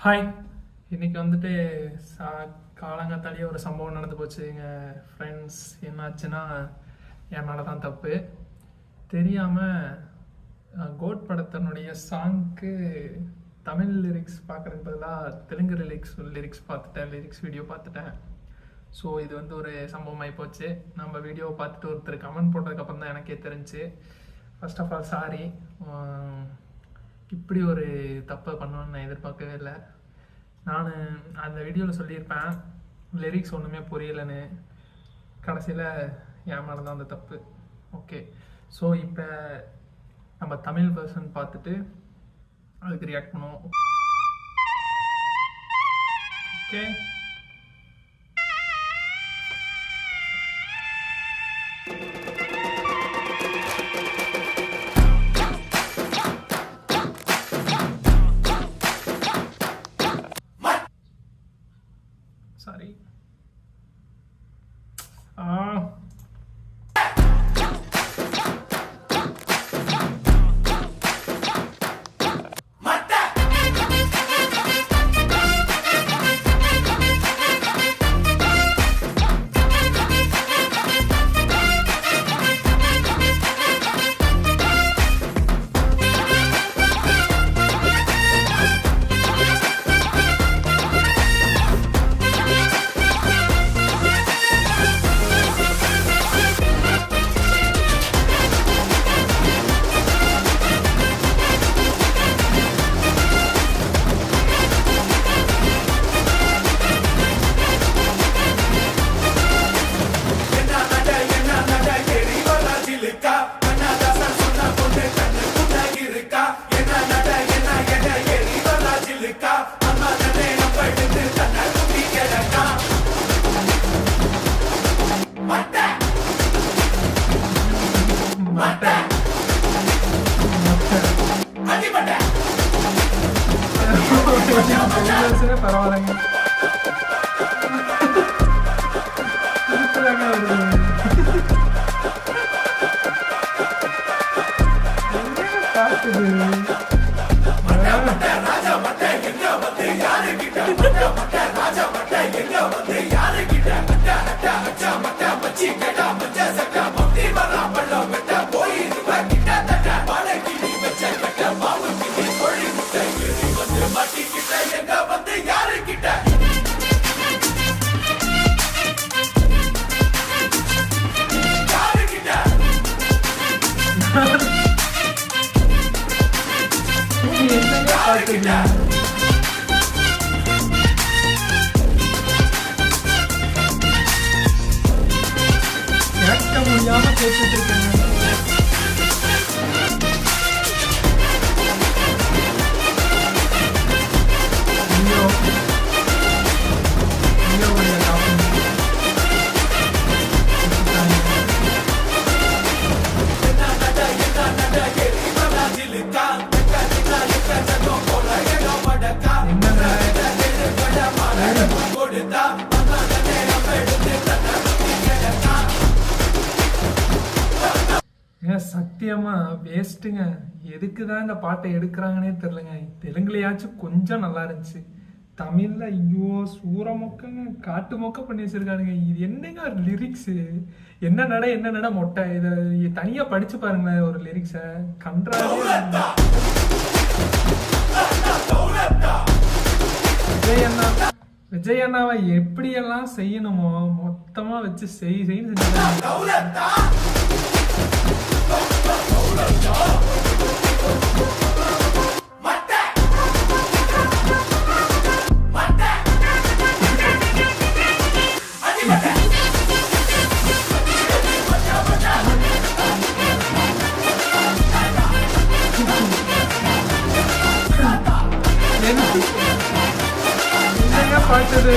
Hi. இன்னைக்கு வந்துட்டு காலங்காத்தாலேயே ஒரு சம்பவம் நடந்து போச்சு. எங்கள் ஃப்ரெண்ட்ஸ் என்னாச்சுன்னா, என் மேலே தான் தப்பு. தெரியாமல் கோட் படத்தினுடைய சாங்க்கு தமிழ் லிரிக்ஸ் பார்க்குறதுக்கு பதிலாக தெலுங்கு லிரிக்ஸ் பார்த்துட்டேன், லிரிக்ஸ் வீடியோ பார்த்துட்டேன். ஸோ இது வந்து ஒரு சம்பவமாகி போச்சு. நம்ம வீடியோவை பார்த்துட்டு ஒருத்தர் கமெண்ட் போட்டதுக்கப்புறம் தான் எனக்கே தெரிஞ்சு. First of all sorry. இப்படி ஒரு தப்பை பண்ணுவேன்னு நான் எதிர்பார்க்கவே இல்லை. நான் அந்த வீடியோவில் சொல்லியிருப்பேன் லிரிக்ஸ் ஒன்றுமே புரியலைன்னு. கடைசியில் என் மேலே தான் அந்த தப்பு. ஓகே, ஸோ இப்போ நம்ம தமிழ் வெர்ஷன் பார்த்துட்டு அதுக்கு ரியாக்ட் பண்ணுவோம். Okay, sorry. பரவாயில்லைங்க. முடியாம கேட்டுட்டு இருக்கேன். சத்தியமா வேஸ்ட்டுங்க. எதுக்குதான் இந்த பாட்டை எடுக்கிறாங்கன்னே தெரியலங்க. தெலுங்குலையாச்சும் கொஞ்சம் நல்லா இருந்துச்சு. தமிழ்ல ஐயோ சூற மொக்கங்க, காட்டு மொக்க பண்ணி வச்சிருக்கானுங்க. இது என்னங்க லிரிக்ஸு? என்ன நட மொட்டை. இதை தனியா படிச்சு பாருங்களேன் ஒரு லிரிக்ஸை. கன்றாவே விஜய் அண்ணாவை எப்படியெல்லாம் செய்யணுமோ மொத்தமா வச்சு செய்யணும் செஞ்சுட்டாங்க. பாட்டது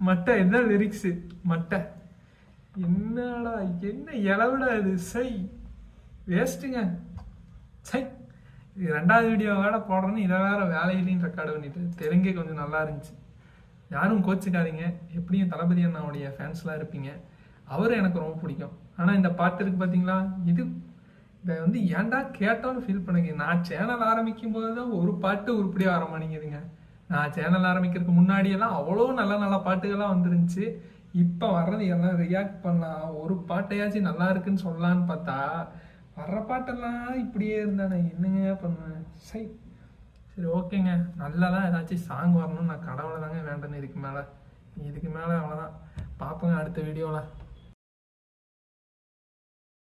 மட்டை என்ன லிரிக்ஸ்? மட்டை என்னடா, என்ன இளவுடா இது? சை வேஸ்ட்டுங்க. சை, இது 2வது வீடியோ வேற போடுறேன்னு இதை வேற வேலையிலையும் ரெக்கார்டு பண்ணிட்டு. தெலுங்கே கொஞ்சம் நல்லா இருந்துச்சு. யாரும் கோச்சிக்காதீங்க. எப்படியும் தளபதி அண்ணாவுடைய ஃபேன்ஸ்லாம் இருப்பீங்க. அவரும் எனக்கு ரொம்ப பிடிக்கும். ஆனால் இந்த பாட்டு இருக்கு பார்த்தீங்களா, இது இதை வந்து ஏன்டா கேட்டோன்னு ஃபீல் பண்ணுங்க. நான் சேனல் ஆரம்பிக்கும் போது தான் ஒரு பாட்டு உருப்படியாக வர மாட்டேங்குதுங்க. நான் சேனல் ஆரம்பிக்கிறதுக்கு முன்னாடியெல்லாம் அவ்வளோ நல்ல நல்ல பாட்டுகள்லாம் வந்துருந்துச்சு. இப்போ வர்றது எல்லாம் ரியாக்ட் பண்ணலாம், ஒரு பாட்டையாச்சும் நல்லா இருக்குன்னு சொல்லலான்னு பார்த்தா வர்ற பாட்டெல்லாம் இப்படியே இருந்தா நான் என்னங்க பண்ணுவேன்? சரி சரி ஓகேங்க, நல்லதான் ஏதாச்சும் சாங் வரணும்னு நான் கடவுளை தாங்க வேண்டேன்னு இதுக்கு மேலே அவ்வளோதான். பார்ப்போங்க அடுத்த வீடியோவில்.